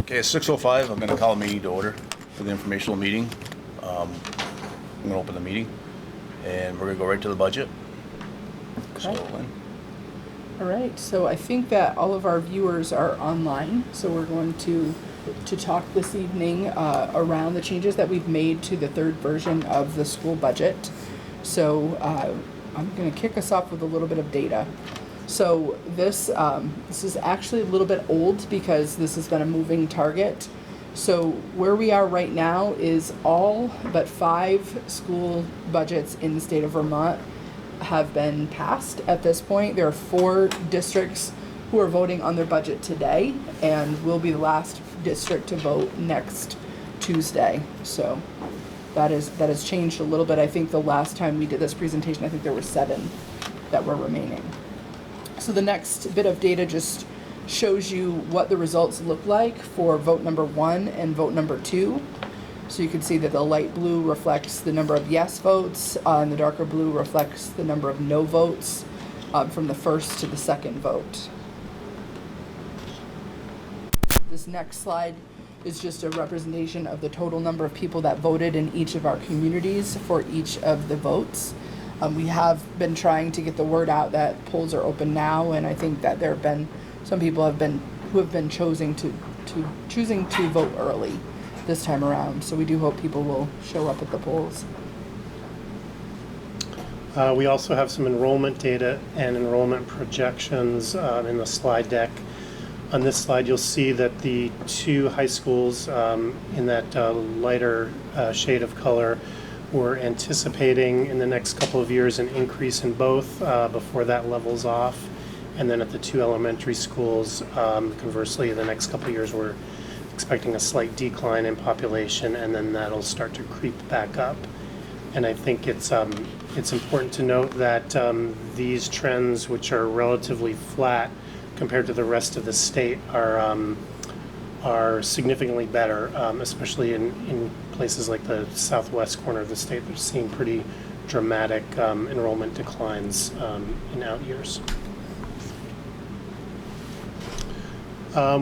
Okay, it's 6:05. I'm going to call a meeting to order for the informational meeting. I'm going to open the meeting, and we're going to go right to the budget. Okay. So, Lynn. All right, so I think that all of our viewers are online, so we're going to talk this evening around the changes that we've made to the third version of the school budget. So I'm going to kick us off with a little bit of data. So this is actually a little bit old because this has been a moving target. So where we are right now is all but 5 school budgets in the state of Vermont have been passed at this point. There are 4 districts who are voting on their budget today, and will be the last district to vote next Tuesday. So that has changed a little bit. I think the last time we did this presentation, I think there were 7 that were remaining. So the next bit of data just shows you what the results look like for vote number 1 and vote number 2. So you can see that the light blue reflects the number of yes votes, and the darker blue reflects the number of no votes from the first to the second vote. This next slide is just a representation of the total number of people that voted in each of our communities for each of the votes. We have been trying to get the word out that polls are open now, and I think that there have been some people who have been choosing to vote early this time around. So we do hope people will show up at the polls. We also have some enrollment data and enrollment projections in the slide deck. On this slide, you'll see that the 2 high schools in that lighter shade of color, we're anticipating in the next couple of years an increase in both before that levels off. And then at the 2 elementary schools, conversely, the next couple of years we're expecting a slight decline in population, and then that'll start to creep back up. And I think it's important to note that these trends, which are relatively flat compared to the rest of the state, are significantly better, especially in places like the southwest corner of the state. They're seeing pretty dramatic enrollment declines in out years.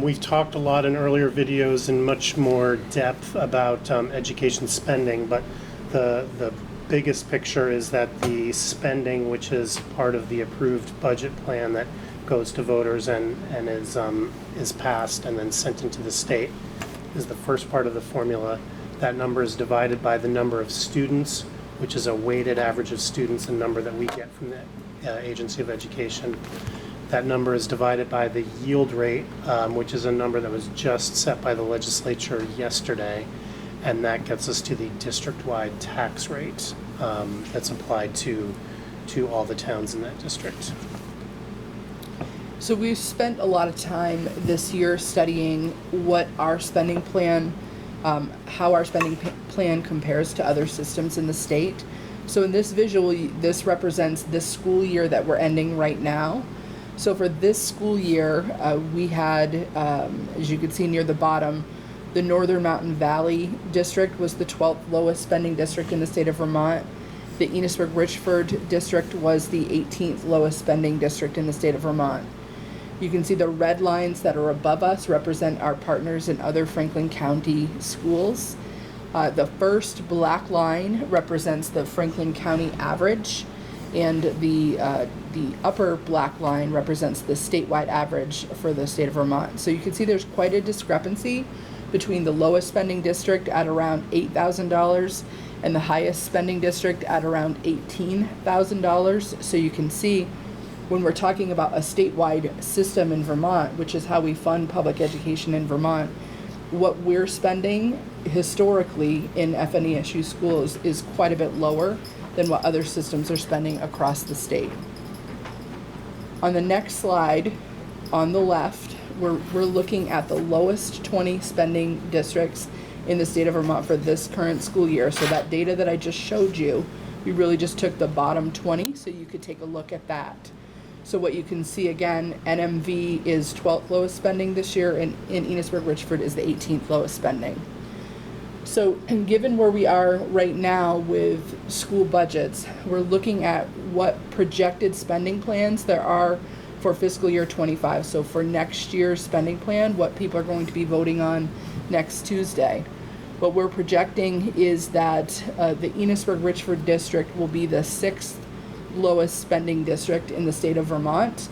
We've talked a lot in earlier videos in much more depth about education spending, but the biggest picture is that the spending, which is part of the approved budget plan that goes to voters and is passed and then sent into the state, is the first part of the formula. That number is divided by the number of students, which is a weighted average of students, a number that we get from the Agency of Education. That number is divided by the yield rate, which is a number that was just set by the legislature yesterday, and that gets us to the district-wide tax rate that's applied to all the towns in that district. So we've spent a lot of time this year studying what our spending plan, how our spending plan compares to other systems in the state. So in this visual, this represents this school year that we're ending right now. So for this school year, we had, as you can see near the bottom, the Northern Mountain Valley district was the 12th lowest spending district in the state of Vermont. The Enosburg-Richford district was the 18th lowest spending district in the state of Vermont. You can see the red lines that are above us represent our partners in other Franklin County schools. The first black line represents the Franklin County average, and the upper black line represents the statewide average for the state of Vermont. So you can see there's quite a discrepancy between the lowest spending district at around $8,000 and the highest spending district at around $18,000. So you can see when we're talking about a statewide system in Vermont, which is how we fund public education in Vermont, what we're spending historically in FNESU schools is quite a bit lower than what other systems are spending across the state. On the next slide, on the left, we're looking at the lowest 20 spending districts in the state of Vermont for this current school year. So that data that I just showed you, we really just took the bottom 20, so you could take a look at that. So what you can see again, NMV is 12th lowest spending this year, and in Enosburg-Richford is the 18th lowest spending. So, and given where we are right now with school budgets, we're looking at what projected spending plans there are for fiscal year 25. So for next year's spending plan, what people are going to be voting on next Tuesday. What we're projecting is that the Enosburg-Richford district will be the 6th lowest spending district in the state of Vermont.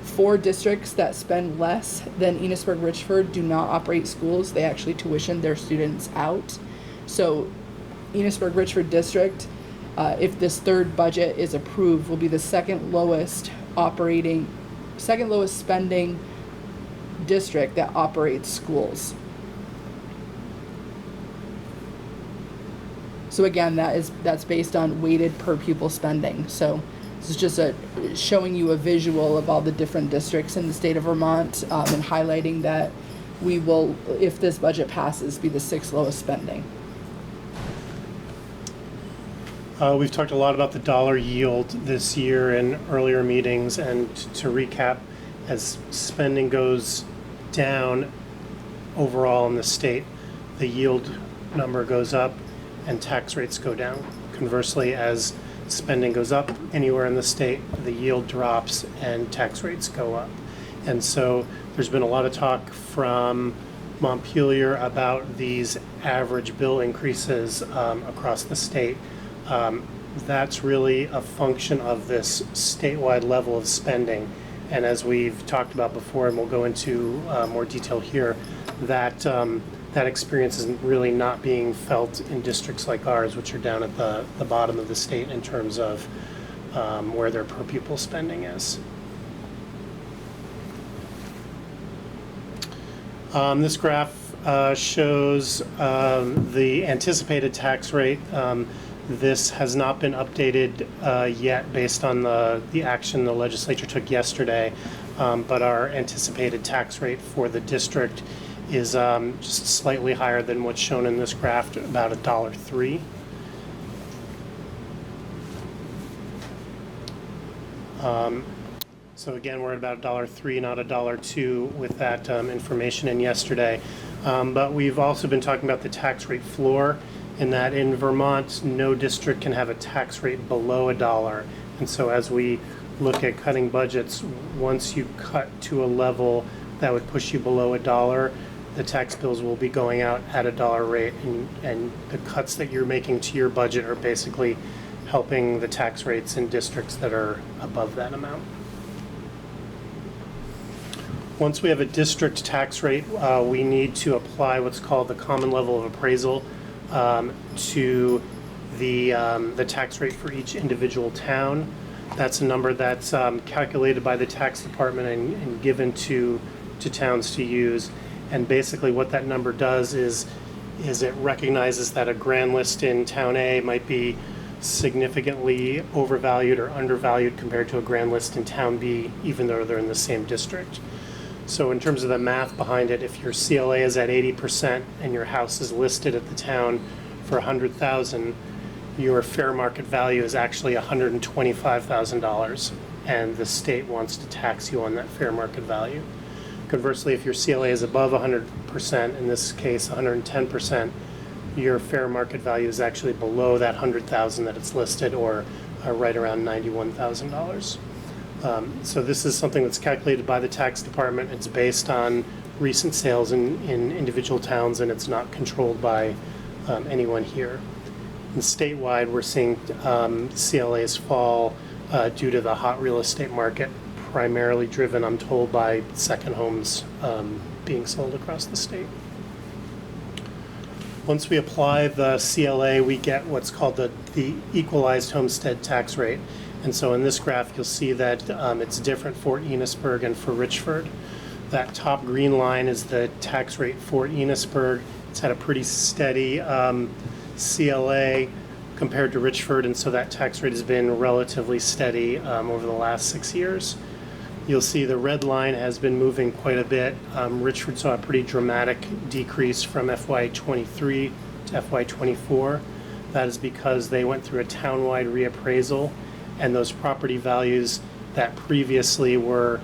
4 districts that spend less than Enosburg-Richford do not operate schools. They actually tuition their students out. So Enosburg-Richford district, if this third budget is approved, will be the second lowest spending district that operates schools. So again, that's based on weighted per pupil spending. So this is just showing you a visual of all the different districts in the state of Vermont, and highlighting that we will, if this budget passes, be the 6th lowest spending. We've talked a lot about the dollar yield this year in earlier meetings, and to recap, as spending goes down overall in the state, the yield number goes up and tax rates go down. Conversely, as spending goes up anywhere in the state, the yield drops and tax rates go up. And so there's been a lot of talk from Montpelier about these average bill increases across the state. That's really a function of this statewide level of spending. And as we've talked about before, and we'll go into more detail here, that experience is really not being felt in districts like ours, which are down at the bottom of the state in terms of where their per pupil spending is. This graph shows the anticipated tax rate. This has not been updated yet based on the action the legislature took yesterday, but our anticipated tax rate for the district is just slightly higher than what's shown in this graph, about $1.03. So again, we're at about $1.03, not $1.02 with that information in yesterday. But we've also been talking about the tax rate floor, in that in Vermont, no district can have a tax rate below $1. And so as we look at cutting budgets, once you cut to a level that would push you below $1, the tax bills will be going out at $1 rate, and the cuts that you're making to your budget are basically helping the tax rates in districts that are above that amount. Once we have a district tax rate, we need to apply what's called the common level of appraisal to the tax rate for each individual town. That's a number that's calculated by the tax department and given to towns to use. And basically what that number does is it recognizes that a grand list in town A might be significantly overvalued or undervalued compared to a grand list in town B, even though they're in the same district. So in terms of the math behind it, if your CLA is at 80% and your house is listed at the town for $100,000, your fair market value is actually $125,000, and the state wants to tax you on that fair market value. Conversely, if your CLA is above 100%, in this case 110%, your fair market value is actually below that $100,000 that it's listed, or right around $91,000. So this is something that's calculated by the tax department. It's based on recent sales in individual towns, and it's not controlled by anyone here. And statewide, we're seeing CLAs fall due to the hot real estate market, primarily driven, I'm told, by second homes being sold across the state. Once we apply the CLA, we get what's called the equalized homestead tax rate. And so in this graph, you'll see that it's different for Enosburg and for Richford. That top green line is the tax rate for Enosburg. It's had a pretty steady CLA compared to Richford, and so that tax rate has been relatively steady over the last 6 years. You'll see the red line has been moving quite a bit. Richford saw a pretty dramatic decrease from FY23 to FY24. That is because they went through a townwide reappraisal, and those property values that previously were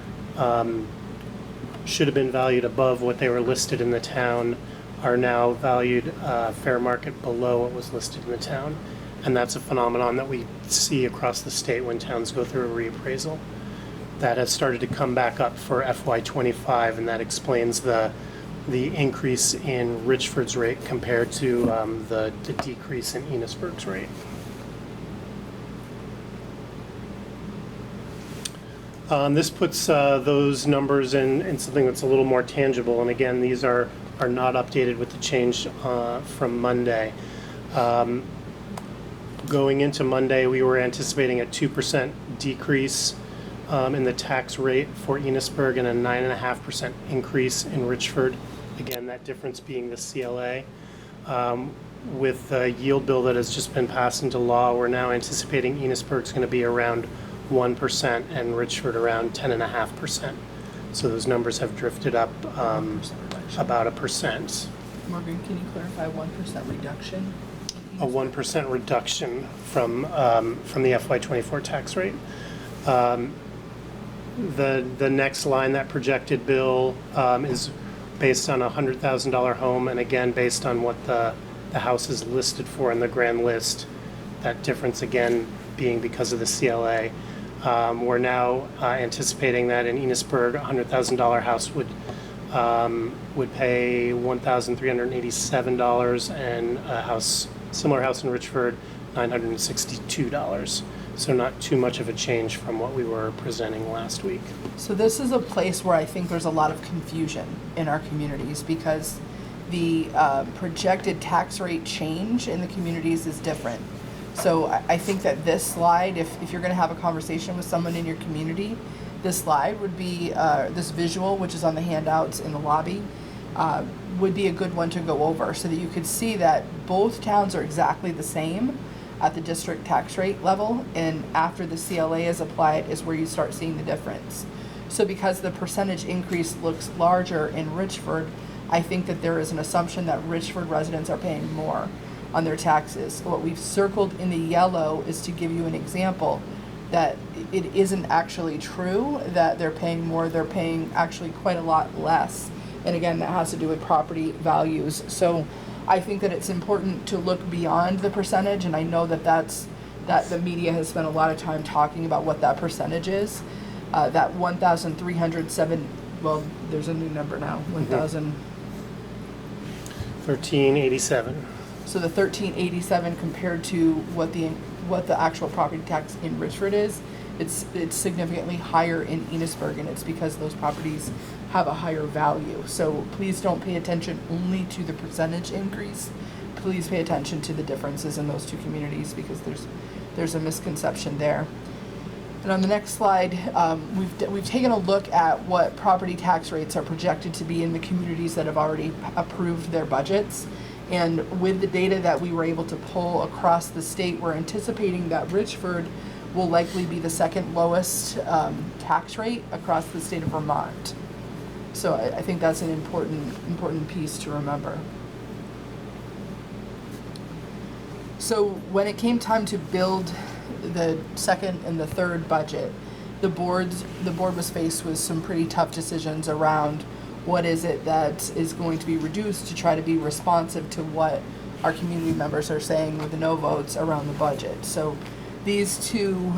should have been valued above what they were listed in the town are now valued fair market below what was listed in the town. And that's a phenomenon that we see across the state when towns go through a reappraisal. that has started to come back up for FY25, and that explains the increase in Richford's rate compared to the decrease in Enosburg's rate. This puts those numbers in something that's a little more tangible, and again, these are not updated with the change from Monday. Going into Monday, we were anticipating a 2% decrease in the tax rate for Enosburg and a 9.5% increase in Richford. Again, that difference being the CLA. With the yield bill that has just been passed into law, we're now anticipating Enosburg's going to be around 1% and Richford around 10.5%. So those numbers have drifted up about 1%. Morgan, can you clarify 1% reduction? A 1% reduction from the FY24 tax rate. The next line, that projected bill, is based on a $100,000 home, and again based on what the house is listed for in the grand list. That difference again being because of the CLA. We're now anticipating that in Enosburg, a $100,000 house would pay $1,387, and a similar house in Richford, $962. So not too much of a change from what we were presenting last week. So this is a place where I think there's a lot of confusion in our communities because the projected tax rate change in the communities is different. So I think that this slide, if you're going to have a conversation with someone in your community, this slide would be, this visual, which is on the handouts in the lobby, would be a good one to go over so that you could see that both towns are exactly the same at the district tax rate level, and after the CLA is applied is where you start seeing the difference. So because the percentage increase looks larger in Richford, I think that there is an assumption that Richford residents are paying more on their taxes. What we've circled in the yellow is to give you an example that it isn't actually true that they're paying more, they're paying actually quite a lot less. And again, that has to do with property values. So I think that it's important to look beyond the percentage, and I know that that the media has spent a lot of time talking about what that percentage is. That 1,307, well, there's a new number now, 1,000. 1387. So the 1387 compared to what the actual property tax in Richford is, it's significantly higher in Enosburg, and it's because those properties have a higher value. So please don't pay attention only to the percentage increase. Please pay attention to the differences in those two communities because there's a misconception there. And on the next slide, we've taken a look at what property tax rates are projected to be in the communities that have already approved their budgets. And with the data that we were able to pull across the state, we're anticipating that Richford will likely be the second lowest tax rate across the state of Vermont. So I think that's an important piece to remember. So when it came time to build the second and the third budget, the board was faced with some pretty tough decisions around what is it that is going to be reduced to try to be responsive to what our community members are saying with the no votes around the budget. So these two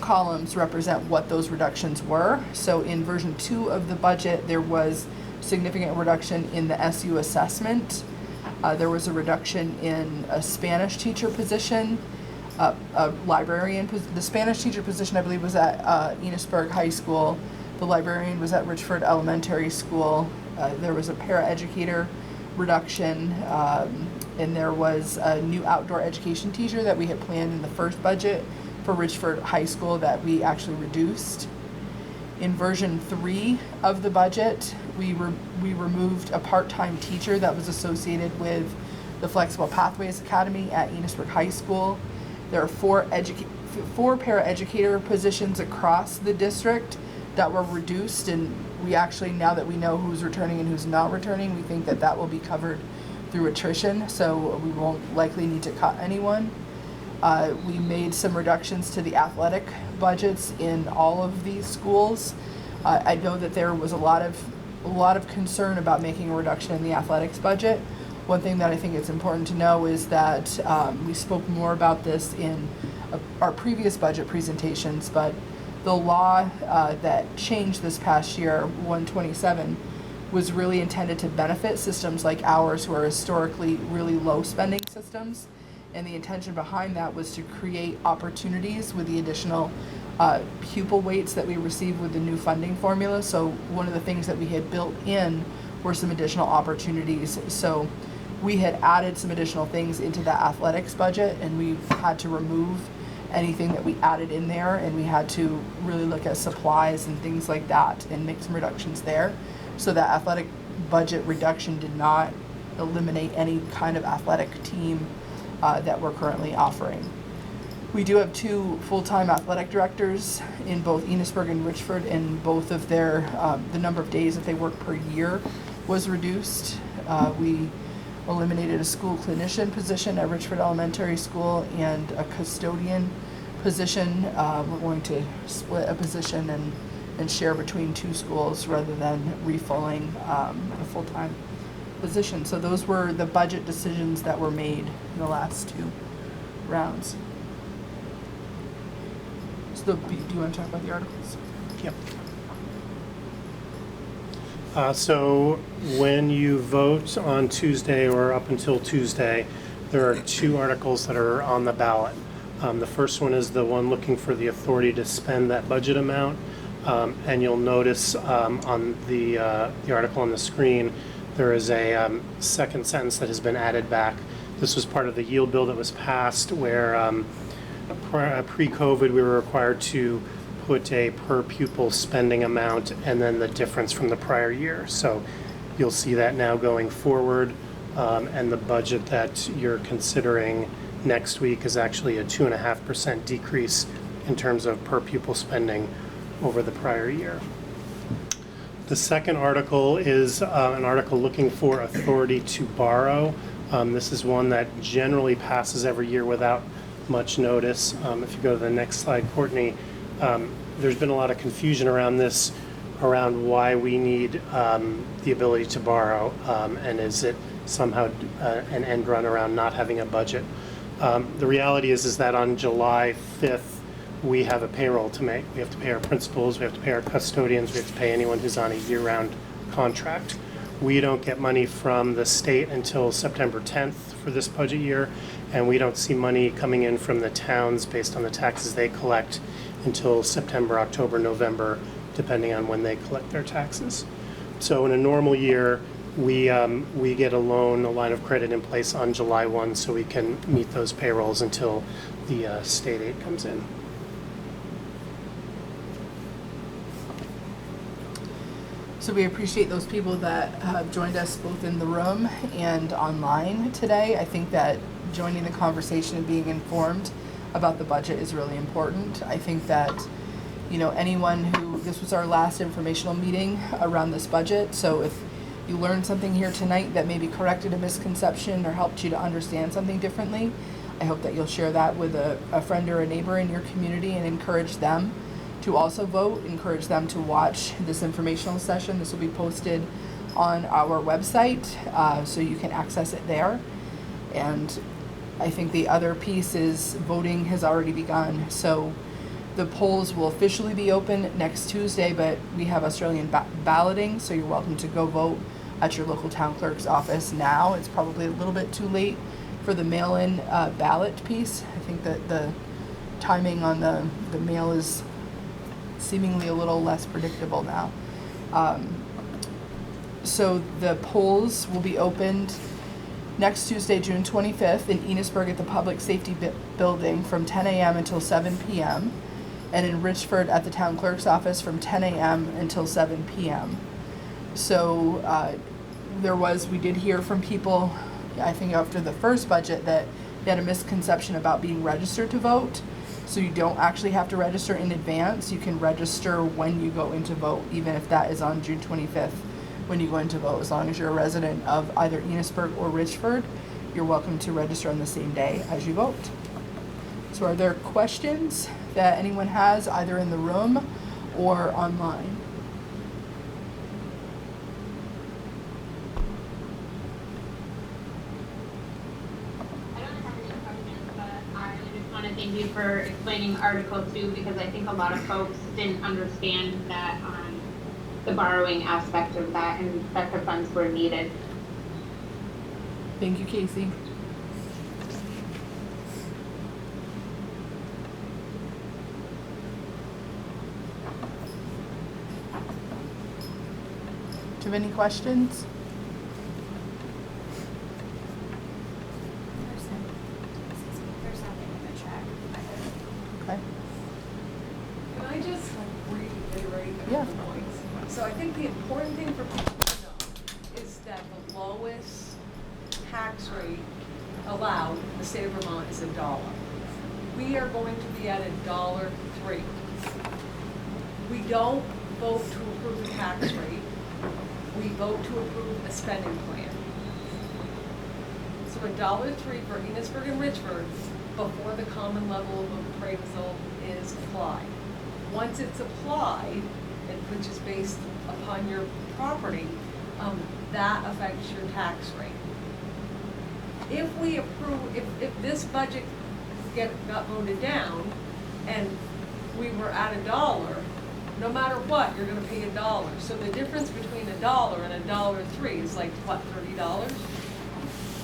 columns represent what those reductions were. So in version 2 of the budget, there was significant reduction in the SU assessment. There was a reduction in a Spanish teacher position, a librarian. The Spanish teacher position, I believe, was at Enosburg High School. The librarian was at Richford Elementary School. There was a paraeducator reduction, and there was a new outdoor education teacher that we had planned in the first budget for Richford High School that we actually reduced. In version 3 of the budget, we removed a part-time teacher that was associated with the Flexible Pathways Academy at Enosburg High School. There are four paraeducator positions across the district that were reduced, and we actually, now that we know who's returning and who's not returning, we think that will be covered through attrition, so we won't likely need to cut anyone. We made some reductions to the athletic budgets in all of these schools. I know that there was a lot of concern about making a reduction in the athletics budget. One thing that I think it's important to know is that we spoke more about this in our previous budget presentations, but the law that changed this past year, 127, was really intended to benefit systems like ours, who are historically really low spending systems. And the intention behind that was to create opportunities with the additional pupil weights that we received with the new funding formula. So one of the things that we had built in were some additional opportunities. So we had added some additional things into the athletics budget, and we had to remove anything that we added in there, and we had to really look at supplies and things like that and make some reductions there. So that athletic budget reduction did not eliminate any kind of athletic team that we're currently offering. We do have 2 full-time athletic directors in both Enosburg and Richford, and both of their, the number of days that they work per year was reduced. We eliminated a school clinician position at Richford Elementary School and a custodian position. We're going to split a position and share between 2 schools rather than refilling a full-time position. So those were the budget decisions that were made in the last 2 rounds. So do you want to talk about the articles? Yep. So when you vote on Tuesday or up until Tuesday, there are 2 articles that are on the ballot. The first one is the one looking for the authority to spend that budget amount. And you'll notice on the article on the screen, there is a second sentence that has been added back. This was part of the yield bill that was passed, where pre-COVID we were required to put a per pupil spending amount and then the difference from the prior year. So you'll see that now going forward, and the budget that you're considering next week is actually a 2.5% decrease in terms of per pupil spending over the prior year. The second article is an article looking for authority to borrow. This is one that generally passes every year without much notice. If you go to the next slide, Courtney, there's been a lot of confusion around this, around why we need the ability to borrow, and is it somehow an end run around not having a budget. The reality is that on July 5th, we have a payroll to make. We have to pay our principals, we have to pay our custodians, we have to pay anyone who's on a year-round contract. We don't get money from the state until September 10th for this budget year, and we don't see money coming in from the towns based on the taxes they collect until September, October, November, depending on when they collect their taxes. So in a normal year, we get a loan, a line of credit in place on July 1 so we can meet those payrolls until the state aid comes in. So we appreciate those people that have joined us both in the room and online today. I think that joining the conversation and being informed about the budget is really important. I think that, you know, this was our last informational meeting around this budget, so if you learned something here tonight that maybe corrected a misconception or helped you to understand something differently, I hope that you'll share that with a friend or a neighbor in your community and encourage them to also vote, encourage them to watch this informational session. This will be posted on our website, so you can access it there. And I think the other piece is voting has already begun. So the polls will officially be open next Tuesday, but we have Australian balloting, so you're welcome to go vote at your local town clerk's office now. It's probably a little bit too late for the mail-in ballot piece. I think that the timing on the mail is seemingly a little less predictable now. So the polls will be opened next Tuesday, June 25th in Enosburg at the Public Safety Building from 10 a.m. until 7 p.m. and in Richford at the Town Clerk's office from 10 a.m. until 7 p.m. So we did hear from people, I think after the first budget, that they had a misconception about being registered to vote. So you don't actually have to register in advance. You can register when you go in to vote, even if that is on June 25th when you go in to vote. As long as you're a resident of either Enosburg or Richford, you're welcome to register on the same day as you vote. So are there questions that anyone has either in the room or online? I don't have any questions, but I just wanted to thank you for explaining Article 2, because I think a lot of folks didn't understand that, the borrowing aspect of that, and that the funds were needed. Thank you, Casey. Do you have any questions? There's nothing in the check. Okay. Can I just reiterate a Yeah. couple points? So I think the important thing for people to know is that the lowest tax rate allowed in the state of Vermont is $1. We are going to be at $1.03. We don't vote to approve the tax rate. We vote to approve a spending plan. So $1.03 for Enosburg and Richford before the common level of appraisal is applied. Once it's applied, and which is based upon your property, that affects your tax rate. If we approve, if this budget got voted down and we were at $1, no matter what, you're gonna pay $1. So the difference between $1 and $1.03 is like, what, $30?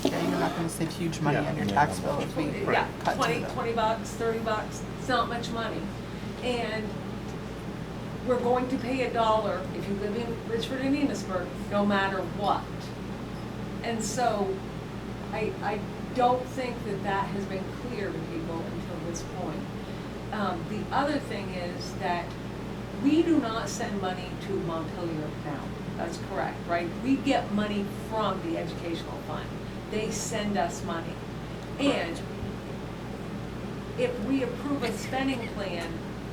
Yeah, you're not gonna save huge money Yeah. on your tax bill if we Yeah, cut to 20 the. bucks, 30 bucks, it's not much money. And we're going to pay $1 if you live in Richford and Enosburg, no matter what. And so I don't think that that has been clear to people until this point. The other thing is that we do not send money to Montpelier now. That's correct, right? We get money from the educational fund. They send us money. And if we approve a spending plan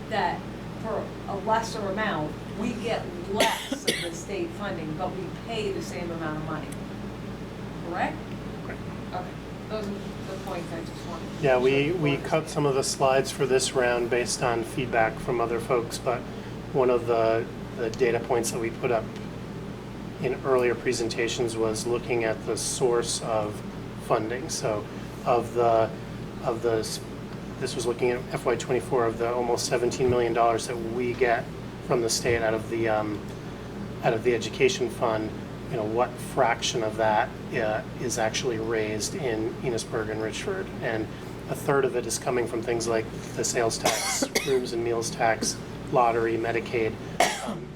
that for a lesser amount, we get less of the state funding, but we pay the same amount of money. Correct? Okay, those are the points I just wanted to. Yeah, make sure we people cut some of the slides for this round based on feedback from other folks, but one of the data points that we put up in earlier presentations was looking at the source of funding. So this was looking at FY24 of the almost $17 million that we get from the state out of the education fund. You know, what fraction of that is actually raised in Enosburg and Richford, and a third of it is coming from things like the sales tax, rooms and meals tax, lottery, Medicaid,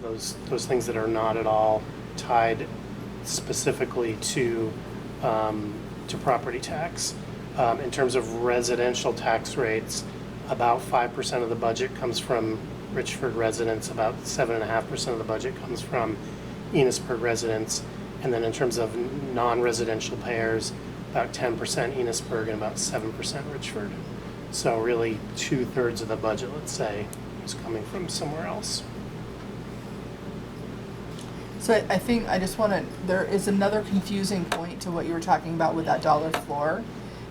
those things that are not at all tied specifically to property tax. In terms of residential tax rates, about 5% of the budget comes from Richford residents, about 7.5% of the budget comes from Enosburg residents, and then in terms of non-residential payers, about 10% Enosburg and about 7% Richford. So really 2/3 of the budget, let's say, is coming from somewhere else. So I think I just wanna, there is another confusing point to what you were talking about with that dollar floor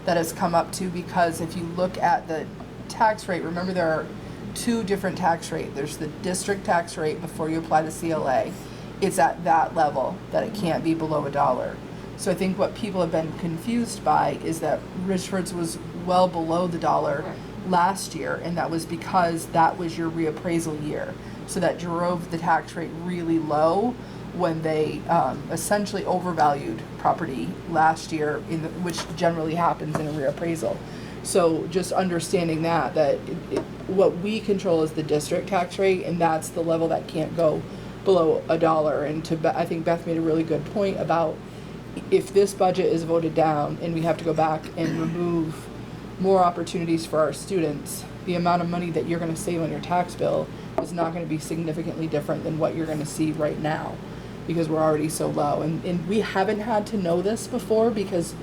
that has come up too, because if you look at the tax rate, remember there are two different tax rates. There's the district tax rate before you apply the CLA. It's at that level that it can't be below $1. So I think what people have been confused by is that Richford's was well below the $1 last year, and that was because that was your reappraisal year. So that drove the tax rate really low when they essentially overvalued property last year, which generally happens in a reappraisal. So just understanding that what we control is the district tax rate, and that's the level that can't go below $1. And I think Beth made a really good point about if this budget is voted down and we have to go back and remove more opportunities for our students, the amount of money that you're going to save on your tax bill is not going to be significantly different than what you're going to see right now, because we're already so low. And we haven't had to know this before because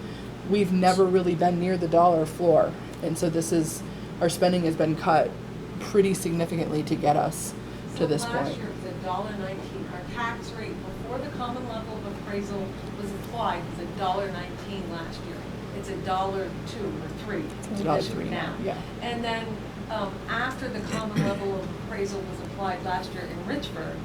we've never really been near the $1 floor. And so our spending has been cut pretty significantly to get us to this point. Last year it was $1.19. Our tax rate before the common level of appraisal was applied was $1.19 last year. It's $1.02 or $3 It's this year $1.03 now. yeah. And then after the common level of appraisal was applied last year in Richford,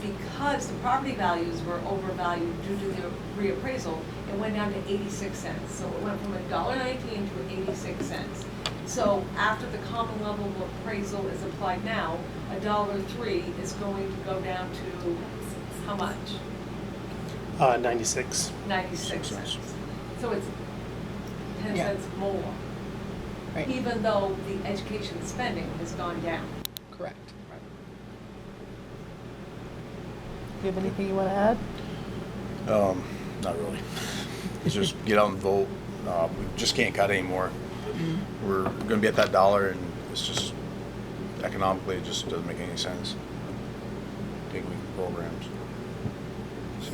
because the property values were overvalued due to the reappraisal, it went down to 86 cents. So it went from $1.19 to 86 cents. So after the common level of appraisal is applied now, $1.03 is going to go down to how much? 96. 96 cents. So it's 10 Yeah. cents more, Right. even though the education spending has gone down. Correct. Do you have anything you want to add? Not really. It's just get out and vote. We just can't cut anymore. We're gonna be at that dollar, and it's just economically, it just doesn't make any sense. Big week programs. So,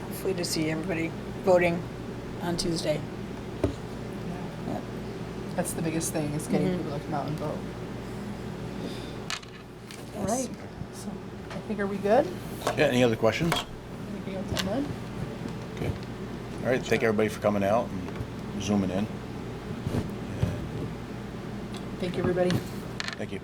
Hopefully to see everybody voting on Tuesday. Yeah. That's the biggest thing, is getting people to come out and vote. All Yes. right, so I think, are we good? yeah, any other questions? Anything else on that? Okay. All right, thank everybody for coming out and zooming in. Thank you, everybody. Thank you.